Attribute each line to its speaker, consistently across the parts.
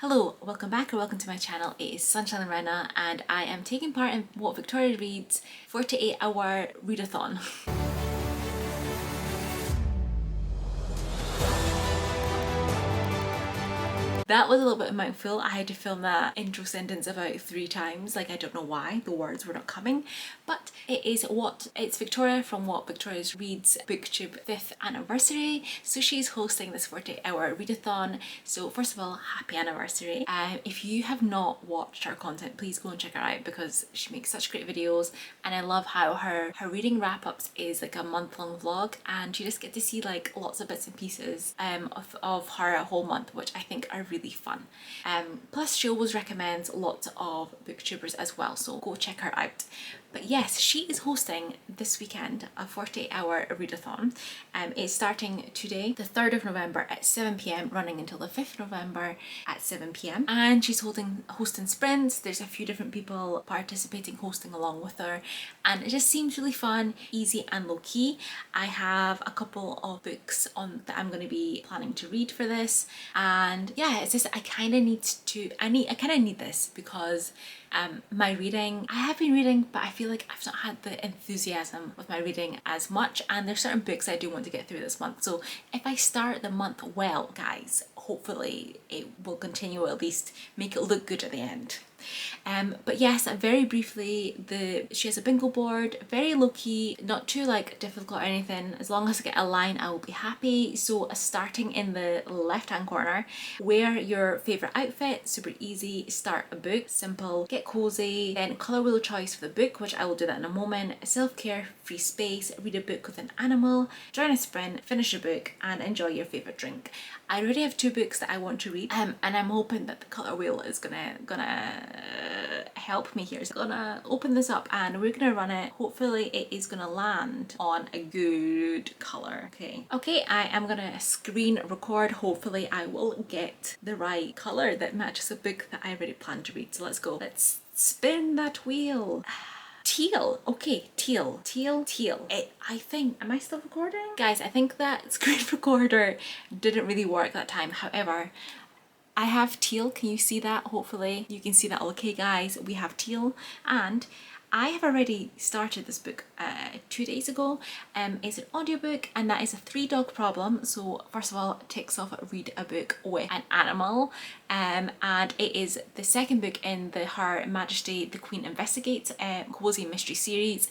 Speaker 1: Hello, welcome back or welcome to my channel. It is Sunshine and Rena and I am taking part in what Victoria reads 48-hour readathon. That was a little bit of a mouthful. I had to film that intro sentence about 3 times. Like, I don't know why, the words were not coming. But it's Victoria from What Victoria Reads BookTube 5th anniversary. So she's hosting this 48-hour readathon. So first of all, happy anniversary. If you have not watched her content, please go and check her out because she makes such great videos. And I love how her reading wrap-ups is like a month-long vlog and you just get to see like lots of bits and pieces of her a whole month, which I think are really fun. Plus she always recommends lots of booktubers as well, so go check her out. But yes, she is hosting this weekend a 48-hour readathon. It's starting today, the 3rd of November at 7 p.m, running until the 5th of November at 7 p.m. And she's hosting sprints. There's a few different people participating, hosting along with her. And it just seems really fun, easy and low-key. I have a couple of books that I'm going to be planning to read for this. And yeah, it's just I kind of need this because my reading, I have been reading, but I feel like I've not had the enthusiasm with my reading as much, and there's certain books I do want to get through this month. So if I start the month well, guys, hopefully it will continue, or at least make it look good at the end. But yes, very briefly, she has a bingo board, very low-key, not too like difficult or anything. As long as I get a line, I will be happy. So starting in the left-hand corner, wear your favorite outfit, super easy, start a book, simple, get cozy, then colour wheel choice for the book, which I will do that in a moment, self-care, free space, read a book with an animal, join a sprint, finish a book and enjoy your favorite drink. I already have 2 books that I want to read, and I'm hoping that the colour wheel is gonna help me here. So I'm gonna open this up and we're gonna run it. Hopefully it is gonna land on a good colour. Okay, I am gonna screen record. Hopefully I will get the right colour that matches a book that I already planned to read. So let's go. Let's spin that wheel. Teal. Okay, teal. I think, am I still recording? Guys, I think that screen recorder didn't really work that time. However, I have teal. Can you see that? Hopefully you can see that. Okay guys, we have teal, and I have already started this book 2 days ago. It's an audiobook and that is a 3-dog problem. So first of all, it ticks off read a book with an animal, and it is the 2nd book in the Her Majesty the Queen Investigates cozy mystery series.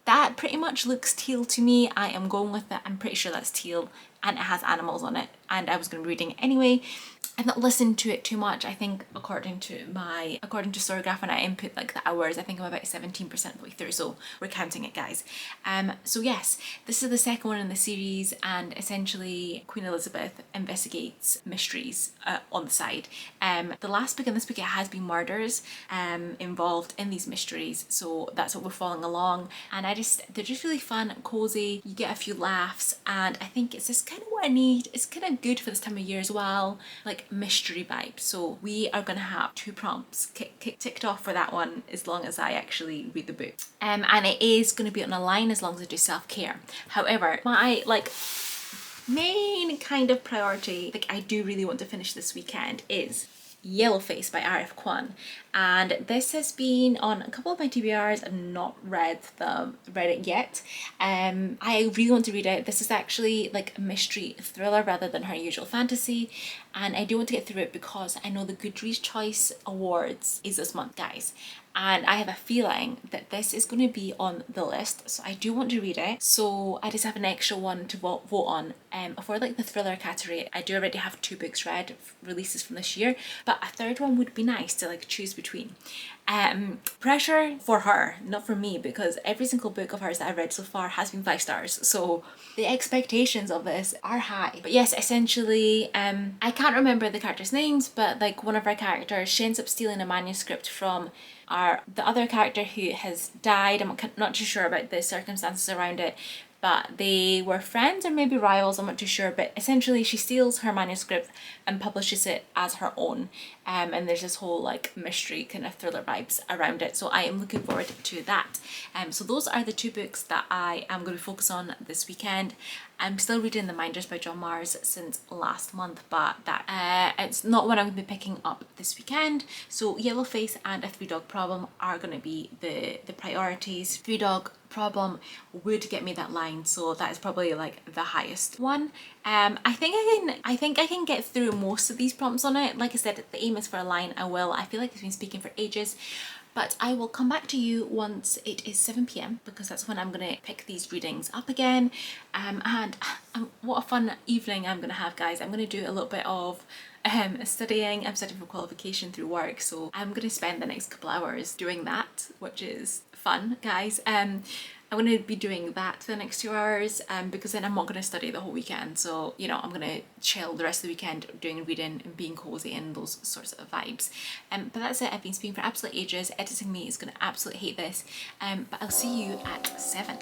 Speaker 1: That pretty much looks teal to me. I am going with it. I'm pretty sure that's teal, and it has animals on it, and I was going to be reading it anyway. I've not listened to it too much. I think according to Storygraph, when I input like the hours, I think I'm about 17% of the way through, so we're counting it, guys. So yes, this is the 2nd one in the series, and essentially Queen Elizabeth investigates mysteries on the side. The last book in this book, it has been murders involved in these mysteries, so that's what we're following along, and they're just really fun, cozy. You get a few laughs, and I think it's just kind of what I need. It's kind of good for this time of year as well, like mystery vibes. So we are gonna have 2 prompts ticked off for that one as long as I actually read the book, and it is going to be on a line as long as I do self-care. However, my main kind of priority, like I do really want to finish this weekend, is Yellowface by R.F. Kuang, and this has been on a couple of my TBRs. I've not read it yet. I really want to read it. This is actually like a mystery thriller rather than her usual fantasy, and I do want to get through it because I know the Goodreads Choice Awards is this month, guys, and I have a feeling that this is going to be on the list, so I do want to read it. So I just have an extra one to vote on. For like the thriller category, I do already have 2 books read, releases from this year, but a 3rd one would be nice to like choose between. Pressure for her, not for me, because every single book of hers that I've read so far has been 5 stars, so the expectations of this are high. But yes, essentially, I can't remember the characters' names, but like one of our characters, she ends up stealing a manuscript from the other character who has died. I'm not too sure about the circumstances around it, but they were friends or maybe rivals, I'm not too sure, but essentially she steals her manuscript and publishes it as her own, and there's this whole like mystery kind of thriller vibes around it, so I am looking forward to that. So those are the 2 books that I am going to focus on this weekend, I'm still reading The Minders by John Mars since last month, but that it's not what I'm going to be picking up this weekend. So Yellowface and A Three Dog Problem are going to be the priorities. Three Dog Problem would get me that line, so that is probably like the highest one. I think I can get through most of these prompts on it. Like I said, the aim is for a line. I feel like it's been speaking for ages. But I will come back to you once it is 7 p.m. because that's when I'm going to pick these readings up again. What a fun evening I'm going to have, guys. I'm going to do a little bit of studying. I'm studying for qualification through work, so I'm going to spend the next couple hours doing that, which is fun, guys. I'm going to be doing that for the next 2 hours because then I'm not going to study the whole weekend. So, you know, I'm going to chill the rest of the weekend doing reading and being cozy and those sorts of vibes. But that's it. I've been speaking for absolute ages. Editing me is going to absolutely hate this. But I'll see you at 7.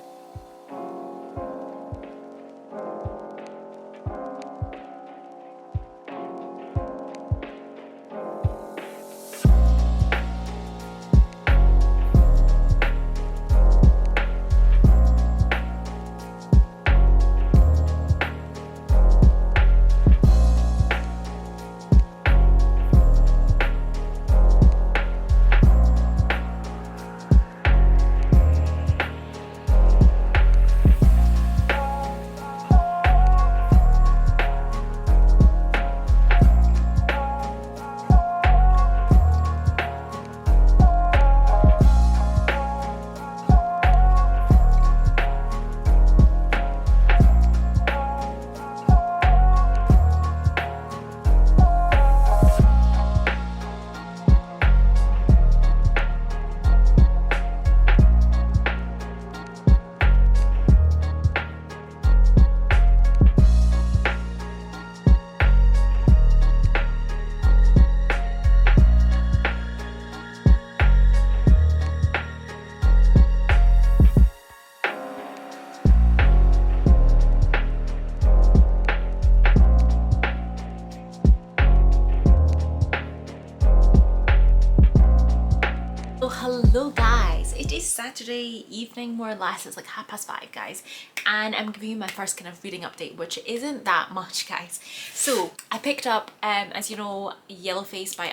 Speaker 1: Hello guys, it is Saturday evening more or less. It's like 5:30, guys, and I'm giving you my first kind of reading update, which isn't that much, guys. So I picked up as you know, Yellowface by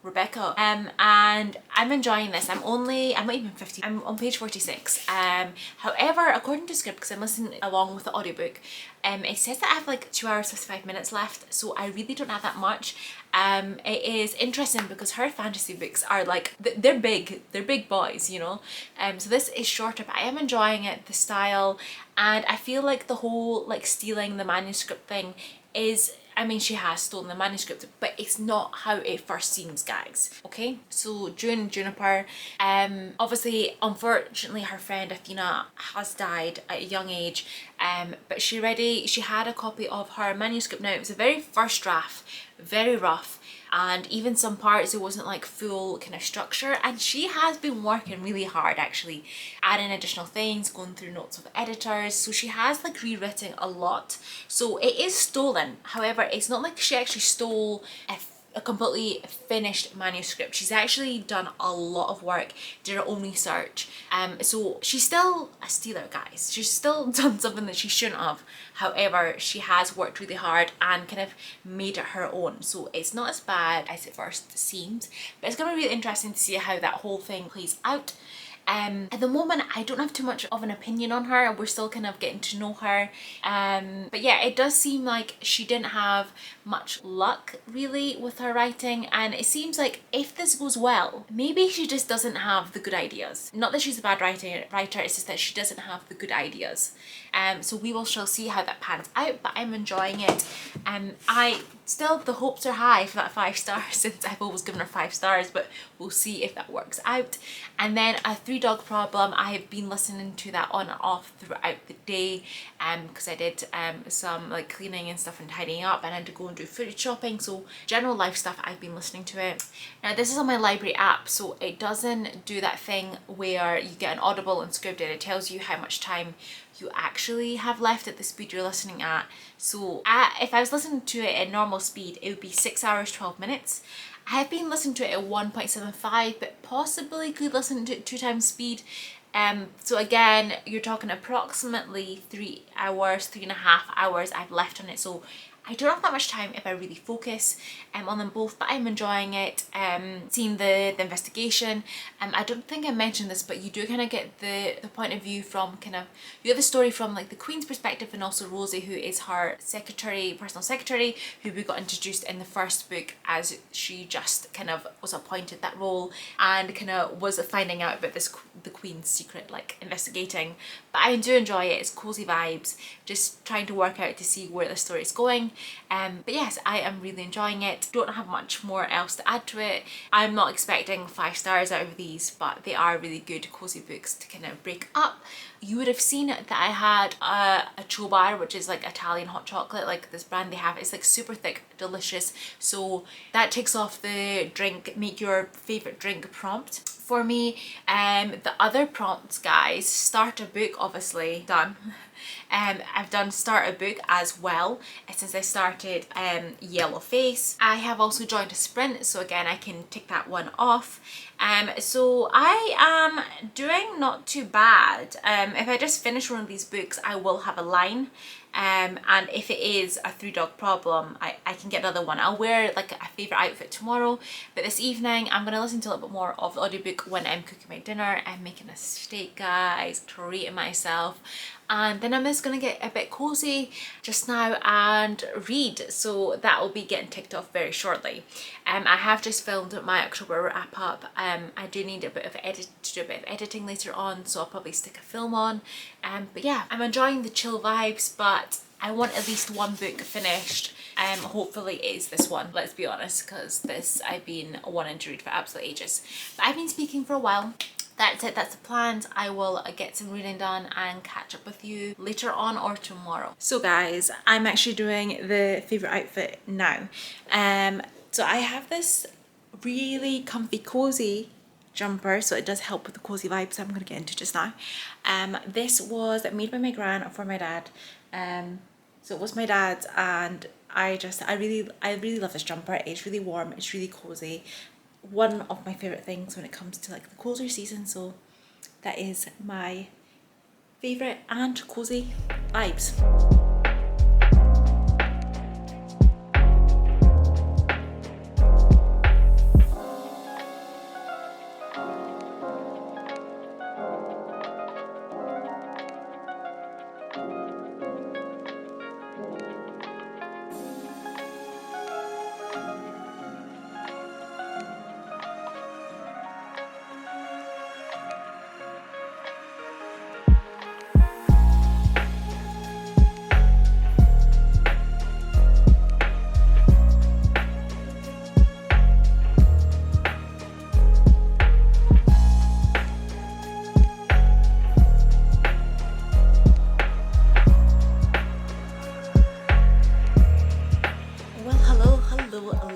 Speaker 1: Rebecca, and I'm enjoying this. I'm not even 50, I'm on page 46. However, according to script, because I'm listening along with the audiobook, it says that I have like 2 hours 55 minutes left, so I really don't have that much. It is interesting because her fantasy books are like, they're big boys, you know. So this is shorter, but I am enjoying it, the style, and I feel like the whole like stealing the manuscript thing is, I mean, she has stolen the manuscript, but it's not how it first seems, guys. Okay, so Juniper, obviously, unfortunately, her friend Athena has died at a young age, but she had a copy of her manuscript. Now, it was a very first draft, very rough, and even some parts it wasn't like full kind of structure, and she has been working really hard actually, adding additional things, going through notes of editors, so she has like rewritten a lot. So it is stolen, however it's not like she actually stole a completely finished manuscript. She's actually done a lot of work, did her own research, so she's still a stealer, guys. She's still done something that she shouldn't have. However, she has worked really hard and kind of made it her own, so it's not as bad as it first seems, but it's going to be really interesting to see how that whole thing plays out. At the moment, I don't have too much of an opinion on her. We're still kind of getting to know her. But yeah, it does seem like she didn't have much luck really with her writing, and it seems like if this goes well, maybe she just doesn't have the good ideas. Not that she's a bad writer, it's just that she doesn't have the good ideas. So we shall see how that pans out, but I'm enjoying it. Still, the hopes are high for that 5 stars, since I've always given her 5 stars, but we'll see if that works out. And then A Three Dog Problem, I have been listening to that on and off throughout the day, because I did some like cleaning and stuff and tidying up, and I had to go and do food shopping, so general life stuff, I've been listening to it. Now this is on my library app, so it doesn't do that thing where you get an Audible and scripted. It tells you how much time you actually have left at the speed you're listening at. So if I was listening to it at normal speed, it would be 6 hours 12 minutes. I have been listening to it at 1.75, but possibly could listen to it 2 times speed. So again, you're talking approximately 3 hours, 3.5 hours I've left on it. So I don't have that much time if I really focus on them both, but I'm enjoying it. Seeing the investigation. I don't think I mentioned this, but you do kind of get the point of view from you get the story from like the Queen's perspective, and also Rosie, who is her secretary, personal secretary, who we got introduced in the first book as she just kind of was appointed that role and kind of was finding out about the Queen's secret, like investigating. But I do enjoy it. It's cozy vibes, just trying to work out to see where the story is going. But yes, I am really enjoying it. Don't have much more else to add to it. I'm not expecting 5 stars out of these, but they are really good cozy books to kind of break up. You would have seen that I had a chobar, which is like Italian hot chocolate, like this brand they have. It's like super thick, delicious. So that takes off the drink, make your favorite drink prompt for me. The other prompts, guys, start a book, obviously done. I've done start a book as well since I started Yellowface. I have also joined a sprint, so again I can tick that one off. So I am doing not too bad. If I just finish one of these books, I will have a line. And if it is a 3 dog problem, I can get another one. I'll wear like a favourite outfit tomorrow, but this evening I'm going to listen to a little bit more of the audiobook when I'm cooking my dinner. I'm making a steak, guys, treating myself. And then I'm just going to get a bit cozy just now and read. So that will be getting ticked off very shortly. I have just filmed my October wrap up. I do need a bit of editing later on, so I'll probably stick a film on. But yeah, I'm enjoying the chill vibes, but I want at least one book finished. Hopefully it is this one, let's be honest, because this I've been wanting to read for absolute ages. But I've been speaking for a while. That's it, that's the plans. I will get some reading done and catch up with you later on or tomorrow. So guys, I'm actually doing the favourite outfit now. So I have this really comfy, cozy jumper, so it does help with the cozy vibes I'm going to get into just now. This was made by my gran for my dad. So it was my dad's, and I really love this jumper. It's really warm, it's really cozy. One of my favourite things when it comes to like the colder season, so that is my favourite and cozy vibes.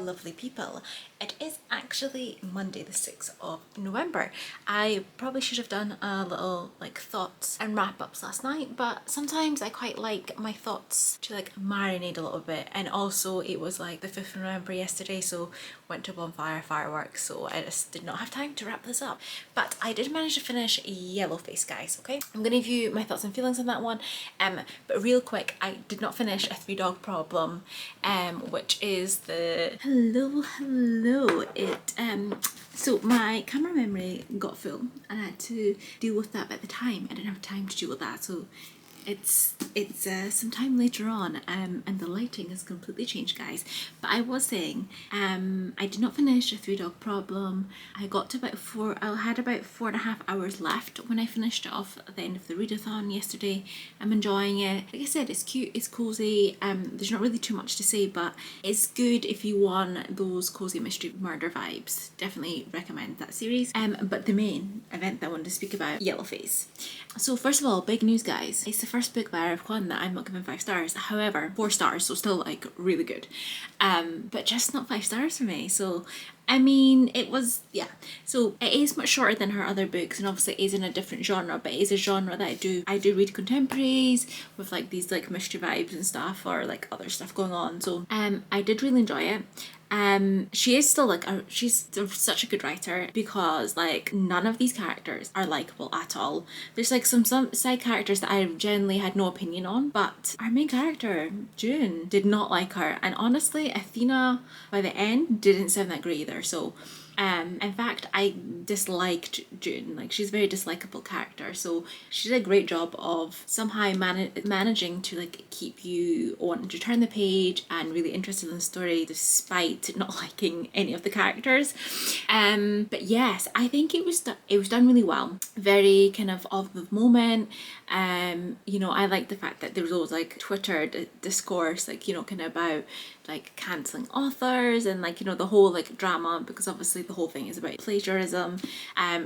Speaker 1: Lovely people. It is actually Monday the 6th of November. I probably should have done a little like thoughts and wrap-ups last night, but sometimes I quite like my thoughts to like marinate a little bit, and also it was like the 5th of November yesterday, so went to bonfire fireworks, so I just did not have time to wrap this up. But I did manage to finish Yellowface, guys, okay? I'm gonna give you my thoughts and feelings on that one, but real quick, I did not finish a 3 dog problem, which is the hello so my camera memory got full and I had to deal with that, but at the time I didn't have time to deal with that, so it's some time later on, and the lighting has completely changed, guys. But I was saying, I did not finish a 3 dog problem. I got to about I had about 4.5 hours left when I finished it off at the end of the readathon yesterday. I'm enjoying it. Like I said, it's cute, it's cozy. There's not really too much to say, but it's good if you want those cozy mystery murder vibes. Definitely recommend that series. But the main event that I wanted to speak about, Yellowface. So first of all, big news, guys. It's the first book by Rev that I'm not giving 5 stars. However, 4 stars, so still like really good. But just not 5 stars for me. So I mean, it was, yeah. So it is much shorter than her other books, and obviously it is in a different genre, but it is a genre that I do read contemporaries with like these like mystery vibes and stuff, or like other stuff going on. So I did really enjoy it. She is still like she's such a good writer, because like none of these characters are likable at all. There's like some side characters that I generally had no opinion on, but our main character, June, did not like her. And honestly, Athena by the end didn't sound that great either. So in fact, I disliked June. Like, she's a very dislikable character, so she did a great job of somehow managing to like keep you wanting to turn the page and really interested in the story despite not liking any of the characters. But yes, I think it was done really well. Very kind of the moment. You know, I like the fact that there was always like Twitter discourse, like, you know, kind of about like cancelling authors and like, you know, the whole like drama, because obviously the whole thing is about plagiarism.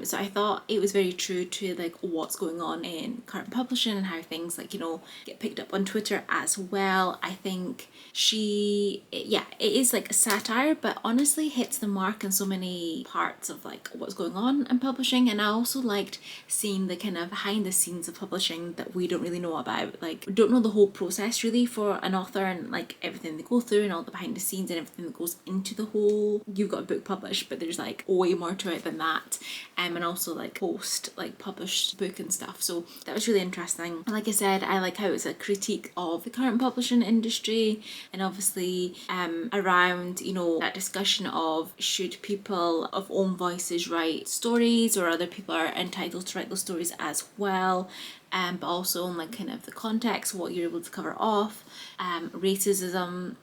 Speaker 1: So I thought it was very true to like what's going on in current publishing and how things like, you know, get picked up on Twitter as well. I think it is like a satire, but honestly hits the mark in so many parts of like what's going on in publishing. And I also liked seeing the kind of behind the scenes of publishing that we don't really know about. Like, we don't know the whole process really for an author, and like everything they go through and all the behind the scenes and everything that goes into the whole, you've got a book published, but there's like way more to it than that. And also like post like published book and stuff. So that was really interesting. And like I said, I like how it's a critique of the current publishing industry, and obviously around, you know, that discussion of should people of own voices write stories, or other people are entitled to write those stories as well. But also on like kind of the context, what you're able to cover off, racism,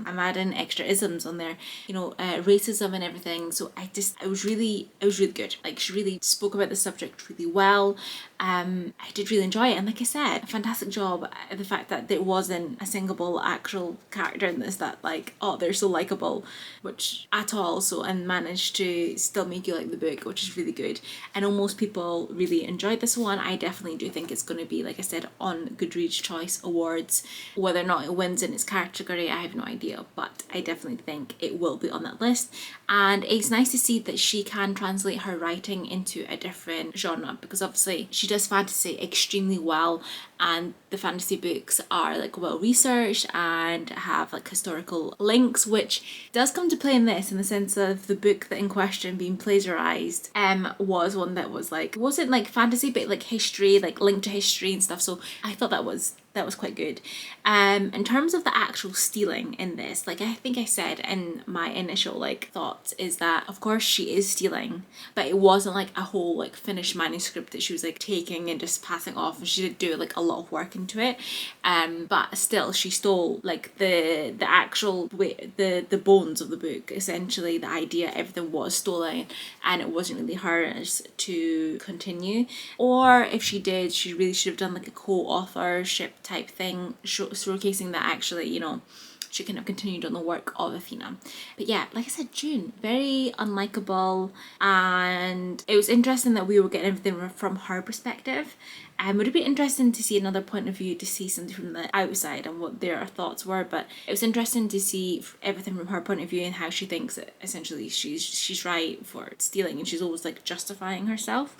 Speaker 1: I'm adding extra isms on there, you know, racism and everything. So it was really good. Like, she really spoke about the subject really well. I did really enjoy it, and like I said, a fantastic job at the fact that there wasn't a single actual character in this that like, oh, they're so likable, which at all. So, and managed to still make you like the book, which is really good. I know most people really enjoyed this one. I definitely do think it's going to be, like I said, on Goodreads Choice Awards. Whether or not it wins in its category, I have no idea, but I definitely think it will be on that list. And it's nice to see that she can translate her writing into a different genre, because obviously she does fantasy extremely well, and the fantasy books are like well researched and have like historical links, which does come to play in this, in the sense of the book that in question being plagiarized was one that was like, wasn't like fantasy but like history, like linked to history and stuff. So I thought that was quite good. In terms of the actual stealing in this, like I think I said in my initial like thoughts, is that of course she is stealing, but it wasn't like a whole like finished manuscript that she was like taking and just passing off, and she did do like a lot of work into it. But still, she stole like the actual the bones of the book. Essentially, the idea, everything was stolen, and it wasn't really hers to continue. Or if she did, she really should have done like a co-authorship type thing, showcasing that actually, you know, she kind of continued on the work of Athena. But yeah, like I said, June, very unlikable, and it was interesting that we were getting everything from her perspective. Would it be interesting to see another point of view, to see something from the outside and what their thoughts were, but it was interesting to see everything from her point of view and how she thinks that essentially she's right for stealing, and she's always like justifying herself.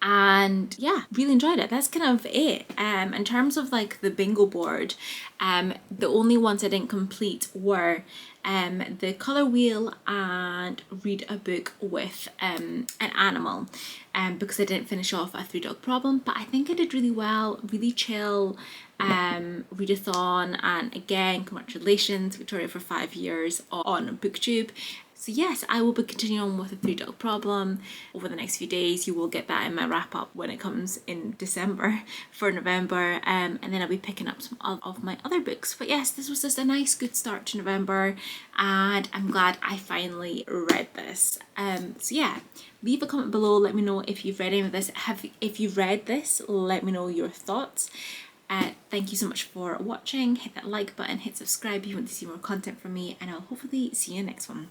Speaker 1: And yeah, really enjoyed it. That's kind of it. In terms of like the bingo board, the only ones I didn't complete were the colour wheel and read a book with an animal, because I didn't finish off a 3-dog problem. But I think I did really well, really chill readathon. And again, congratulations Victoria for 5 years on BookTube. So yes, I will be continuing on with the 3-dog problem over the next few days. You will get that in my wrap up when it comes in December for November, and then I'll be picking up some of my other books. But yes, this was just a nice good start to November, and I'm glad I finally read this. So yeah, leave a comment below, let me know if you've read any of this. If you've read this, let me know your thoughts. Thank you so much for watching. Hit that like button, hit subscribe if you want to see more content from me, and I'll hopefully see you next one.